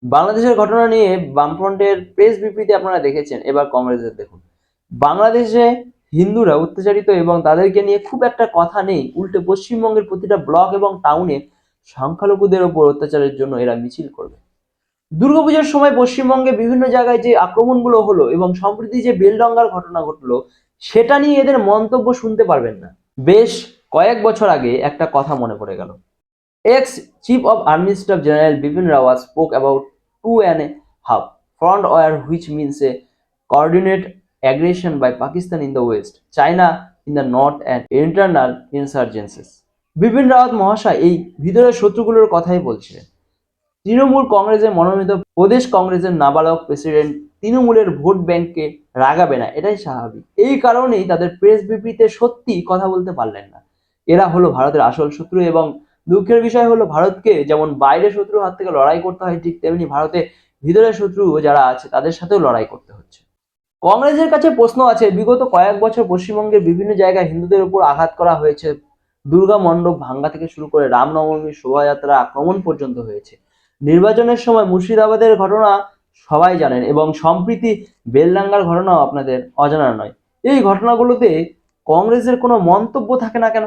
বাংলাদেশের ঘটনা নিয়ে বামফ্রন্টের প্রেস বিবৃতি আপনারা দেখেছেন, এবার কংগ্রেসের দেখুন। বাংলাদেশে হিন্দুরা অত্যাচারিত এবং তাদেরকে নিয়ে খুব একটা কথা নেই, উল্টে পশ্চিমবঙ্গের প্রতিটা ব্লক এবং টাউনে সংখ্যালঘুদের ওপর অত্যাচারের জন্য এরা মিছিল করবে। দুর্গাপূজার সময় পশ্চিমবঙ্গে বিভিন্ন জায়গায় যে আক্রমণগুলো হলো এবং সম্প্রতি যে বেলডাঙ্গার ঘটনা ঘটলো, সেটা নিয়ে এদের মন্তব্য শুনতে পারবেন না। বেশ কয়েক বছর আগে একটা কথা মনে পড়ে গেল। Ex-Chief of Army Staff General Bipin Rawat spoke about 2.5 front war, which means a coordinated aggression by Pakistan in the west, China in the north and internal insurgencies. Bipin Rawat মহাশয় এই ভিতরের শত্রুগুলোর কথাই বলছিলেন। তৃণমূল কংগ্রেসের মনোনীত প্রদেশ কংগ্রেসের নাবালক প্রেসিডেন্ট তৃণমূলের ভোট ব্যাংককে রাগাবে না, এটাই স্বাভাবিক। এই কারণেই তাদের প্রেস বিবৃতিতে সত্যি কথা বলতে পারলেন না। এরা হলো ভারতের আসল শত্রু এবং দুঃখের বিষয় হলো ভারতকে যেমন বাইরের শত্রুর হাত থেকে লড়াই করতে হয়, ঠিক তেমনি ভারতে ভিতরের শত্রু যারা আছে তাদের সাথেও লড়াই করতে হচ্ছে। কংগ্রেসের কাছে প্রশ্ন আছে, বিগত কয়েক বছর পশ্চিমবঙ্গের বিভিন্ন জায়গায় হিন্দুদের উপর আঘাত করা হয়েছে, দুর্গা মণ্ডপ ভাঙ্গা থেকে শুরু করে রামনবমী শোভাযাত্রা আক্রমণ পর্যন্ত হয়েছে। নির্বাচনের সময় মুর্শিদাবাদের ঘটনা সবাই জানেন এবং সম্প্রীতি বেলডাঙ্গার ঘটনাও আপনাদের অজানা নয়। এই ঘটনাগুলোতে কংগ্রেসের কোনো মন্তব্য থাকে না কেন?